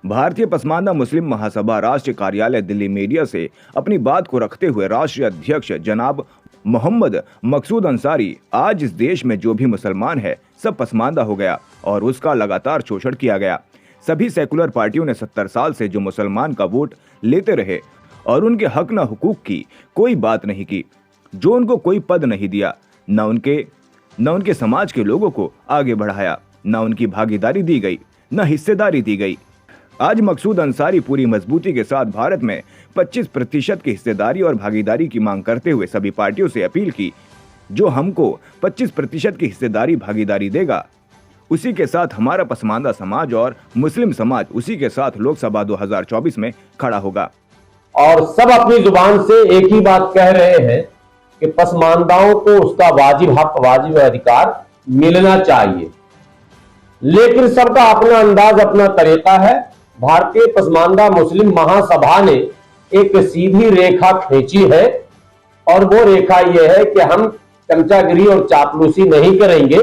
भारतीय पसमानदा मुस्लिम महासभा राष्ट्रीय कार्यालय दिल्ली मीडिया से अपनी बात को रखते हुए राष्ट्रीय अध्यक्ष जनाब मोहम्मद मकसूद अंसारी, आज इस देश में जो भी मुसलमान है सब पसमानदा हो गया और उसका लगातार शोषण किया गया। सभी सेकुलर पार्टियों ने 70 साल से जो मुसलमान का वोट लेते रहे और उनके हक न हुकूक की कोई बात नहीं की, जो उनको कोई पद नहीं दिया, न उनके समाज के लोगों को आगे बढ़ाया, न उनकी भागीदारी दी गई, न हिस्सेदारी दी गई। आज मकसूद अंसारी पूरी मजबूती के साथ भारत में 25% की हिस्सेदारी और भागीदारी की मांग करते हुए सभी पार्टियों से अपील की, जो हमको 25% की हिस्सेदारी भागीदारी देगा उसी के साथ हमारा पसमानदा समाज और मुस्लिम समाज उसी के साथ लोकसभा 2024 में खड़ा होगा। और सब अपनी जुबान से एक ही बात कह रहे हैं कि पसमानदाओं को उसका वाजिब हक, वाजिब अधिकार मिलना चाहिए, लेकिन सबका अपना अंदाज, अपना तरीका है। भारतीय पसमानदा मुस्लिम महासभा ने एक सीधी रेखा खींची है और वो रेखा ये है कि हम चमचागिरी और चापलूसी नहीं करेंगे।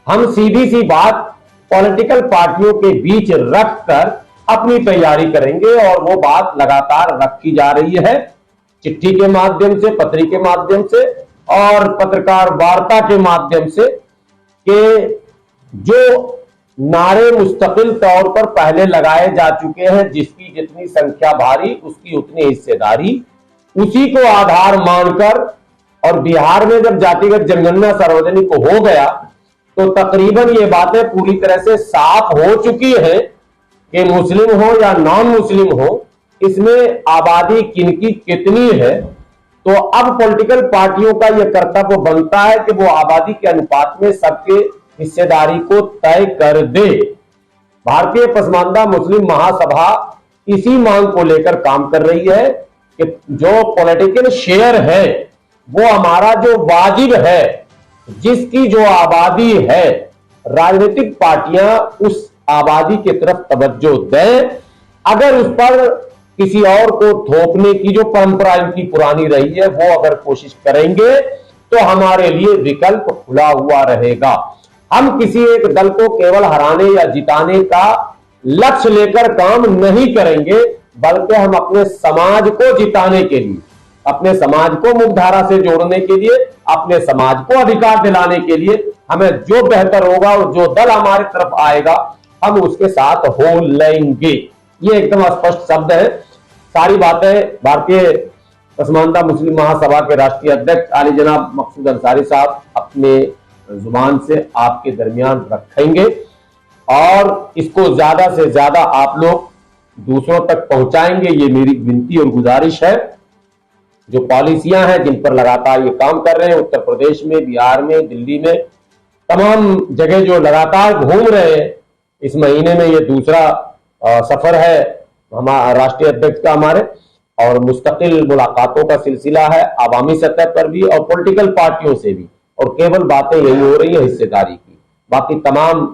हम सीधी सी बात पॉलिटिकल पार्टियों के बीच रखकर अपनी तैयारी करेंगे और वो बात लगातार रखी जा रही है, चिट्ठी के माध्यम से, पत्री के माध्यम से और पत्रकार वार्ता के माध्यम से, कि जो नारे मुस्तकिल तौर पर पहले लगाए जा चुके हैं, जिसकी जितनी संख्या भारी उसकी उतनी हिस्सेदारी, उसी को आधार मानकर, और बिहार में जब जातिगत जनगणना सार्वजनिक हो गया तो तकरीबन ये बातें पूरी तरह से साफ हो चुकी है कि मुस्लिम हो या नॉन मुस्लिम हो, इसमें आबादी किनकी कितनी है। तो अब पॉलिटिकल पार्टियों का यह कर्तव्य बनता है कि वो आबादी के अनुपात में सबके हिस्सेदारी को तय कर दे। भारतीय पसमानदा मुस्लिम महासभा इसी मांग को लेकर काम कर रही है कि जो पॉलिटिकल शेयर है वो हमारा जो वाजिब है, जिसकी जो आबादी है, राजनीतिक पार्टियां उस आबादी की तरफ तवज्जो दें। अगर उस पर किसी और को थोपने की जो परंपरा इनकी पुरानी रही है वो अगर कोशिश करेंगे तो हमारे लिए विकल्प खुला हुआ रहेगा। हम किसी एक दल को केवल हराने या जिताने का लक्ष्य लेकर काम नहीं करेंगे, बल्कि हम अपने समाज को जिताने के लिए, अपने समाज को मुख्यधारा से जोड़ने के लिए, अपने समाज को अधिकार दिलाने के लिए हमें जो बेहतर होगा और जो दल हमारी तरफ आएगा हम उसके साथ हो लेंगे। ये एकदम स्पष्ट शब्द है। सारी बातें भारतीय पसमानदा मुस्लिम महासभा के राष्ट्रीय अध्यक्ष आली जनाब मकसूद अंसारी साहब अपने जुबान से आपके दरमियान रखेंगे और इसको ज्यादा से ज्यादा आप लोग दूसरों तक पहुंचाएंगे, ये मेरी विनती और गुजारिश है। जो पॉलिसियां हैं जिन पर लगातार ये काम कर रहे हैं, उत्तर प्रदेश में, बिहार में, दिल्ली में, तमाम जगह जो लगातार घूम रहे हैं, इस महीने में ये दूसरा सफर है हमारा राष्ट्रीय अध्यक्ष का हमारे, और मुस्तकिल मुलाकातों का सिलसिला है आवामी सतह पर भी और पॉलिटिकल पार्टियों से भी, और केवल बातें यही हो रही है हिस्सेदारी की। बाकी तमाम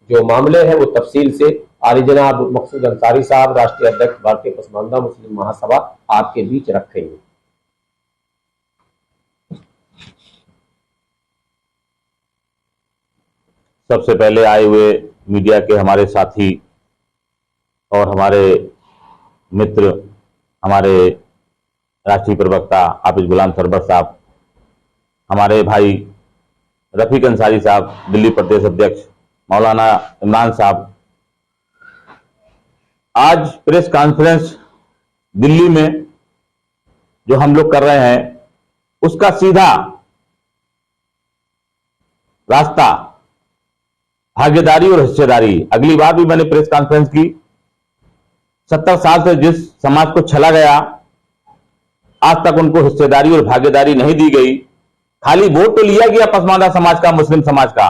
जो मामले हैं वो तफसील से आली जनाब मकसूद अंसारी साहब, राष्ट्रीय अध्यक्ष भारतीय पसमानदा मुस्लिम महासभा, आपके बीच रखेंगे। सबसे पहले आए हुए मीडिया के हमारे साथी और हमारे मित्र, हमारे राष्ट्रीय प्रवक्ता हाफिज गुलाम सरवर साहब, हमारे भाई रफीक अंसारी साहब, दिल्ली प्रदेश अध्यक्ष मौलाना इमरान साहब, आज प्रेस कॉन्फ्रेंस दिल्ली में जो हम लोग कर रहे हैं उसका सीधा रास्ता भागीदारी और हिस्सेदारी। अगली बार भी मैंने प्रेस कॉन्फ्रेंस की, 70 साल से जिस समाज को छला गया, आज तक उनको हिस्सेदारी और भागीदारी नहीं दी गई। खाली वोट तो लिया गया पसमानदा समाज का, मुस्लिम समाज का,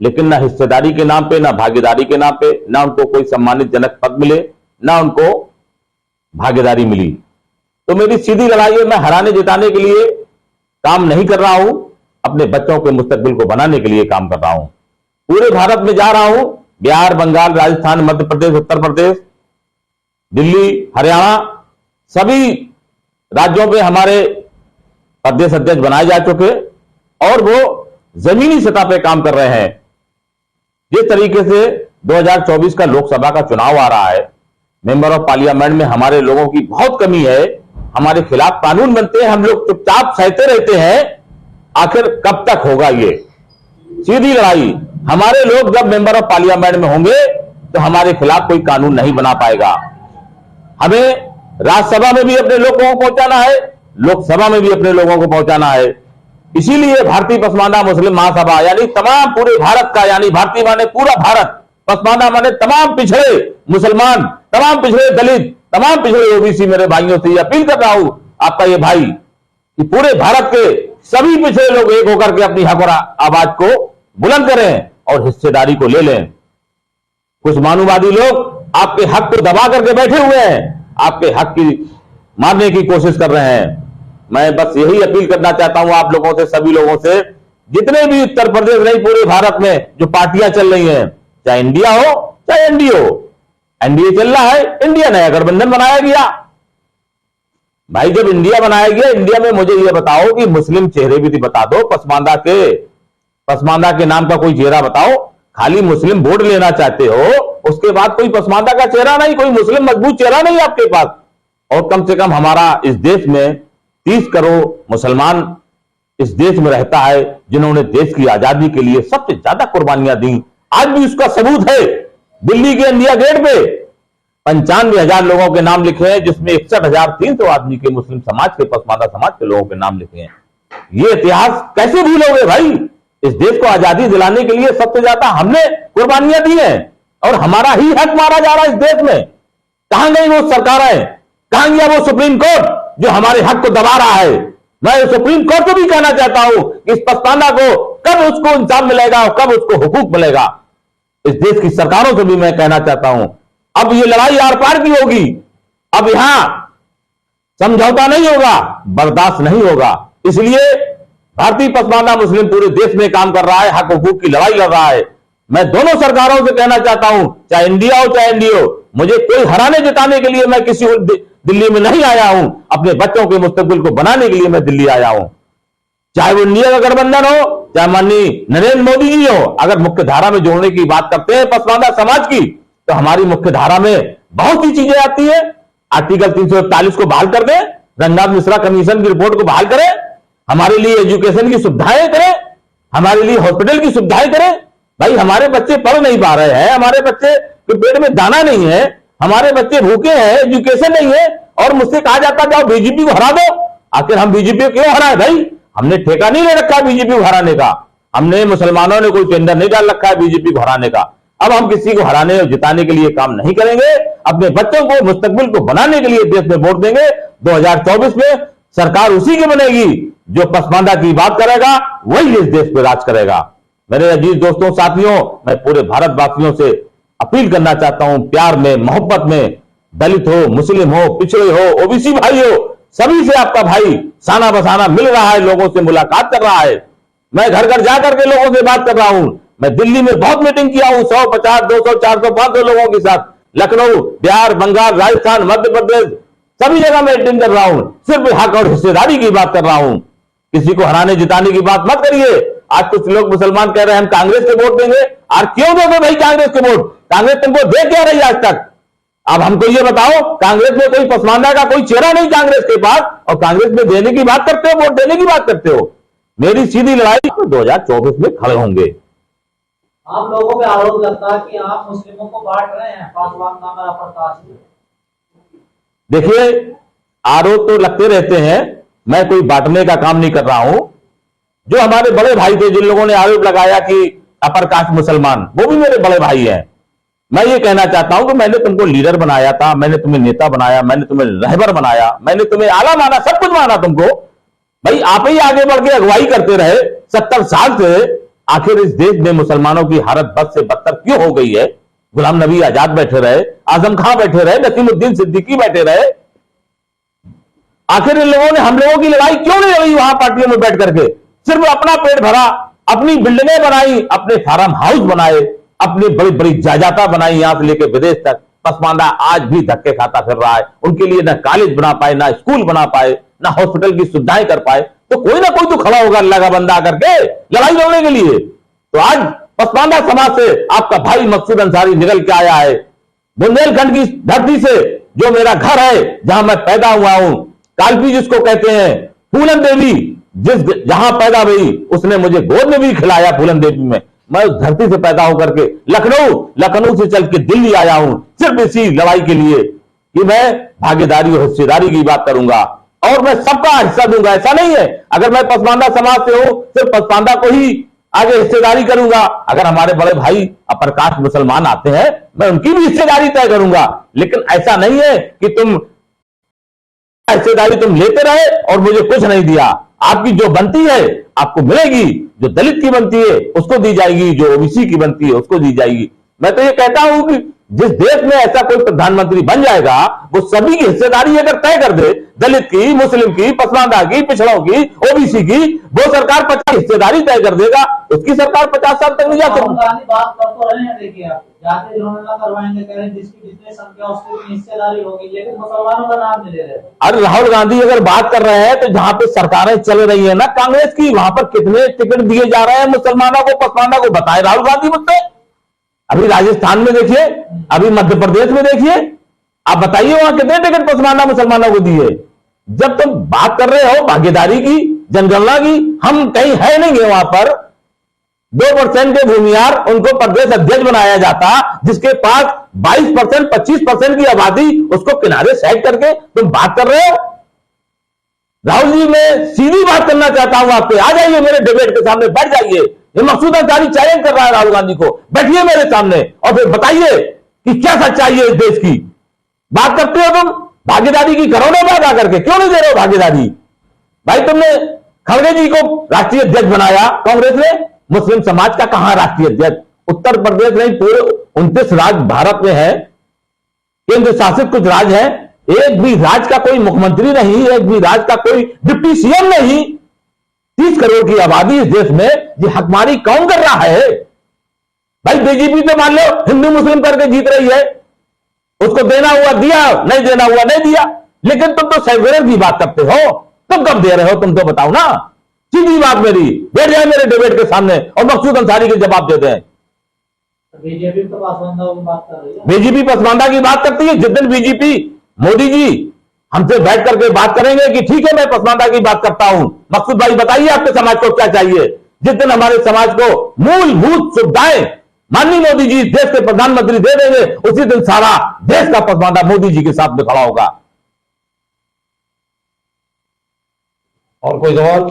लेकिन ना हिस्सेदारी के नाम पे, ना भागीदारी के नाम पे, ना उनको कोई सम्मानित जनक पद मिले, ना उनको भागीदारी मिली। तो मेरी सीधी लड़ाई है, मैं हराने जिताने के लिए काम नहीं कर रहा हूं, अपने बच्चों के मुस्तकबिल को बनाने के लिए काम कर रहा हूं। पूरे भारत में जा रहा हूं, बिहार, बंगाल, राजस्थान, मध्य प्रदेश, उत्तर प्रदेश, दिल्ली, हरियाणा, सभी राज्यों में हमारे प्रदेश अध्यक्ष बनाए जा चुके और वो जमीनी सतह पे काम कर रहे हैं। जिस तरीके से 2024 का लोकसभा का चुनाव आ रहा है। मेंबर ऑफ पार्लियामेंट में हमारे लोगों की बहुत कमी है। हमारे खिलाफ कानून बनते हैं, हम लोग चुपचाप सहते रहते हैं। आखिर कब तक होगा ये सीधी लड़ाई? हमारे लोग जब मेंबर ऑफ पार्लियामेंट में होंगे तो हमारे खिलाफ कोई कानून नहीं बना पाएगा। हमें राज्यसभा में भी अपने लोगों को पहुंचाना है, लोकसभा में भी अपने लोगों को पहुंचाना है। इसीलिए भारतीय पसमानदा मुस्लिम महासभा यानी तमाम पूरे भारत का, यानी भारतीय माने पूरा भारत, पसमानदा माने तमाम पिछड़े मुसलमान, तमाम पिछड़े दलित, तमाम पिछड़े ओबीसी मेरे भाइयों से अपील कर रहा हूं, आपका ये भाई, कि पूरे भारत के सभी पिछड़े लोग एक होकर के अपनी हक और आवाज को बुलंद करें और हिस्सेदारी को ले लें। कुछ मानववादी लोग आपके हक को दबा करके बैठे हुए हैं, आपके हक की मारने की कोशिश कर रहे हैं। मैं बस यही अपील करना चाहता हूं आप लोगों से, सभी लोगों से, जितने भी उत्तर प्रदेश नहीं पूरे भारत में जो पार्टियां चल रही हैं, चाहे इंडिया हो चाहे एनडीए हो, एनडीए चल रहा है, इंडिया नया गठबंधन बनाया गया। भाई जब इंडिया बनाया गया, इंडिया में मुझे यह बताओ कि मुस्लिम चेहरे भी बता दो, पसमानदा के नाम का कोई चेहरा बताओ। खाली मुस्लिम वोट लेना चाहते हो, उसके बाद कोई पसमानदा का चेहरा नहीं, कोई मुस्लिम मजबूत चेहरा नहीं आपके पास। और कम से कम हमारा इस देश में 30 करोड़ मुसलमान इस देश में रहता है, जिन्होंने देश की आजादी के लिए सबसे ज्यादा कुर्बानियां दी। आज भी उसका सबूत है। दिल्ली के इंडिया गेट पे 95,000 लोगों के नाम लिखे हैं, जिसमें 61,300 आदमी के मुस्लिम समाज के, पसमानदा समाज के लोगों के नाम लिखे हैं। ये इतिहास कैसे भूलोगे भाई? इस देश को आजादी दिलाने के लिए सबसे ज्यादा हमने कुर्बानियां दी हैं और हमारा ही हक मारा जा रहा है इस देश में। कहां गई वो सरकारें, कहां गया वो सुप्रीम कोर्ट जो हमारे हक को दबा रहा है? मैं सुप्रीम कोर्ट को भी कहना चाहता हूं कि इस पसमानदा को कब उसको इंसाफ मिलेगा और कब उसको हुकूक मिलेगा। इस देश की सरकारों से भी मैं कहना चाहता हूं, अब ये लड़ाई आर पार की होगी, अब यहां समझौता नहीं होगा, बर्दाश्त नहीं होगा। इसलिए भारतीय पसमानदा मुस्लिम पूरे देश में काम कर रहा है, हक हुकूक की लड़ाई लड़ रहा है। मैं दोनों सरकारों से कहना चाहता हूं, चाहे इंडिया हो चाहे एनडीए हो, मुझे कोई हराने जिताने के लिए मैं किसी दिल्ली में नहीं आया हूं, अपने बच्चों के मुस्तकबिल को बनाने के लिए मैं दिल्ली आया हूं। चाहे वो इंडिया का गठबंधन हो, चाहे माननीय नरेंद्र मोदी जी हो। अगर मुख्य धारा में जोड़ने की बात करते हैं पसमानदा समाज की, तो हमारी मुख्य धारा में बहुत सी चीजें आती है। आर्टिकल 341 को बहाल कर दें, रंगनाथ मिश्रा कमीशन की रिपोर्ट को बहाल करें, हमारे लिए एजुकेशन की सुविधाएं करें, हमारे लिए हॉस्पिटल की सुविधाएं करें। भाई हमारे बच्चे पढ़ नहीं पा रहे हैं, हमारे बच्चे के पेट में दाना नहीं है, हमारे बच्चे भूखे हैं, एजुकेशन नहीं है, और मुझसे कहा जाता जाओ बीजेपी को हरा दो। आखिर हम बीजेपी को क्यों हराए भाई? हमने ठेका नहीं ले रखा है बीजेपी को हराने का, हमने मुसलमानों ने कोई टेंडर नहीं डाल रखा है बीजेपी को हराने का। अब हम किसी को हराने और जिताने के लिए काम नहीं करेंगे, अपने बच्चों को मुस्तकबिल को बनाने के लिए देश में वोट देंगे। 2024 में सरकार उसी की बनेगी जो पसमानदा की बात करेगा, वही इस देश पे राज करेगा। मेरे अजीज दोस्तों, साथियों, मैं पूरे भारतवासियों से अपील करना चाहता हूं, प्यार में, मोहब्बत में, दलित हो, मुस्लिम हो, पिछड़े हो, ओबीसी भाई हो, सभी से आपका भाई साना बसाना मिल रहा है, लोगों से मुलाकात कर रहा है। मैं घर घर जाकर के लोगों से बात कर रहा हूं। मैं दिल्ली में बहुत मीटिंग किया हूं, 100, 50, 200, 400, 500 लोगों के साथ। लखनऊ, बिहार, बंगाल, राजस्थान, मध्य प्रदेश, सभी जगह मैं मीटिंग कर रहा हूं। सिर्फ हक और हिस्सेदारी की बात कर रहा हूं, किसी को हराने जिताने की बात मत करिए। आज कुछ लोग मुसलमान कह रहे हैं हम कांग्रेस के वोट देंगे। और क्यों दोगे भाई कांग्रेस के वोट? कांग्रेस तुमको दे क्या रही आज तक? अब हमको ये बताओ, कांग्रेस में कोई पसमानदा का कोई चेहरा नहीं कांग्रेस के पास, और कांग्रेस में देने की बात करते हो, वोट देने की बात करते हो। मेरी सीधी लड़ाई 2024 में खड़े होंगे। आप लोगों पे आरोप लगता है कि आप मुस्लिमों को बांट रहे हैं, पासवान नाम है प्रकाश। देखिए, आरोप तो लगते रहते हैं, मैं कोई बांटने का काम नहीं कर रहा हूं। जो हमारे बड़े भाई थे, जिन लोगों ने आरोप लगाया कि अपर कास्ट मुसलमान, वो भी मेरे बड़े भाई हैं। मैं ये कहना चाहता हूं कि मैंने तुमको लीडर बनाया था, मैंने तुम्हें नेता बनाया, मैंने तुम्हें रहबर बनाया, मैंने तुम्हें आला माना, सब कुछ माना तुमको। भाई आप ही आगे बढ़ के अगुवाई करते रहे 70 साल से। आखिर इस देश में मुसलमानों की हालत बद से बदतर क्यों हो गई है? गुलाम नबी आजाद बैठे रहे, आजम खां बैठे रहे, नसीमुद्दीन सिद्दीकी बैठे रहे। आखिर इन लोगों ने हम लोगों की लड़ाई क्यों नहीं लड़ी वहां पार्टियों में बैठ करके? सिर्फ अपना पेट भरा, अपनी बिल्डिंगें बनाई, अपने फार्म हाउस बनाए, अपनी बड़ी बड़ी जायदादा बनाई, यहां से लेकर विदेश तक। पसमानदा आज भी धक्के खाता फिर रहा है। उनके लिए ना कॉलेज बना पाए, ना स्कूल बना पाए, ना हॉस्पिटल की सुविधाएं कर पाए। तो कोई ना कोई तो खड़ा होगा अल्लाह का बंदा करके लड़ाई लड़ने के लिए। तो आज पसमानदा समाज से आपका भाई मकसूद अंसारी निकल के आया है। बुंदेलखंड की धरती से जो मेरा घर है, जहां मैं पैदा हुआ हूं, कालपी जिसको कहते हैं, फूलन देवी जहां पैदा हुई, उसने मुझे गोद में भी खिलाया। फूलन देवी में मैं उस धरती से पैदा होकर के लखनऊ से चल के दिल्ली आया हूं, सिर्फ इसी लड़ाई के लिए कि मैं भागीदारी और हिस्सेदारी की बात करूंगा और मैं सबका हिस्सा दूंगा। ऐसा नहीं है अगर मैं पसमानदा समाज से हूं सिर्फ पसमानदा को ही आगे हिस्सेदारी करूंगा। अगर हमारे बड़े भाई अपर कास्ट मुसलमान आते हैं, मैं उनकी भी हिस्सेदारी तय करूंगा। लेकिन ऐसा नहीं है कि तुम हिस्सेदारी तुम लेते रहे और मुझे कुछ नहीं दिया। आपकी जो बनती है आपको मिलेगी, जो दलित की बनती है उसको दी जाएगी, जो ओबीसी की बनती है उसको दी जाएगी। मैं तो ये कहता हूं कि जिस देश में ऐसा कोई प्रधानमंत्री बन जाएगा, वो सभी की हिस्सेदारी अगर तय कर दे, दलित की, मुस्लिम की, पसमानदा की, पिछड़ों की, ओबीसी की, वो सरकार 50 हिस्सेदारी तय कर देगा, उसकी सरकार 50 साल तक नहीं जा सकती। गांधी बात कर तो रहे हैं, देखिए आप जाति जनगणना करवाएंगे, कह रहे हैं जिसकी जितनी संख्या उसकी उतनी हिस्सेदारी होगी, लेकिन मुसलमानों का नाम नहीं ले रहे। अरे राहुल गांधी अगर बात कर रहे हैं तो जहां पे सरकारें चल रही है ना कांग्रेस की, वहां पर कितने टिकट दिए जा रहे हैं मुसलमानों को, पसमानदा को, बताए राहुल गांधी मुझसे। अभी राजस्थान में देखिए, अभी मध्य प्रदेश में देखिए, आप बताइए वहां कितने टिकट पसमानदा मुसलमानों को दिए। जब तुम बात कर रहे हो भागीदारी की, जनगणना की, हम कहीं है नहीं है वहां पर। 2% के भूमियार उनको प्रदेश अध्यक्ष बनाया जाता, जिसके पास 22%, 25% की आबादी, उसको किनारे सेट करके तुम बात कर रहे हो। राहुल जी, मैं सीधी बात करना चाहता हूं आपसे, आ जाइए मेरे डिबेट के सामने, बैठ जाइए। ये मकसूद अंसारी चैलेंज कर रहा है राहुल गांधी को, बैठिए मेरे सामने और फिर बताइए कि क्या सच्चाई है इस देश की। बात करते हो तुम भागीदारी की, करो ना बात आकर के, क्यों नहीं दे रहे हो भागीदारी? भाई तुमने खड़गे जी को राष्ट्रीय अध्यक्ष बनाया कांग्रेस ने, मुस्लिम समाज का कहां राष्ट्रीय अध्यक्ष? उत्तर प्रदेश नहीं, पूरे 29 राज्य भारत में है, केंद्र शासित कुछ राज्य है, एक भी राज्य का कोई मुख्यमंत्री नहीं, एक भी राज्य का कोई डिप्टी सीएम नहीं। 30 करोड़ की आबादी इस देश में, ये हकमारी कौन कर रहा है? भाई बीजेपी तो मान लो हिंदू मुस्लिम करके जीत रही है, उसको देना हुआ दिया, नहीं देना हुआ नहीं दिया। लेकिन तुम तो सेक्युलर की बात करते हो, तुम कब दे रहे हो? तुम तो बताओ ना, सीधी बात मेरी, बैठ जाए मेरे डिबेट के सामने और मकसूद अंसारी के जवाब देते हैं। बीजेपी तो पसमानदा की बात कर रही है। बीजेपी पसमानदा की बात करती है। जिस दिन बीजेपी मोदी जी हमसे बैठ करके बात करेंगे कि ठीक है मैं पसमानदा की बात करता हूं, मकसूद भाई बताइए आपके समाज को क्या चाहिए, जिस दिन हमारे समाज को मूलभूत सुविधाएं माननीय मोदी जी देश के प्रधानमंत्री दे देंगे, उसी दिन सारा देश का पसमानदा मोदी जी के साथ में खड़ा होगा। और कोई सवाल?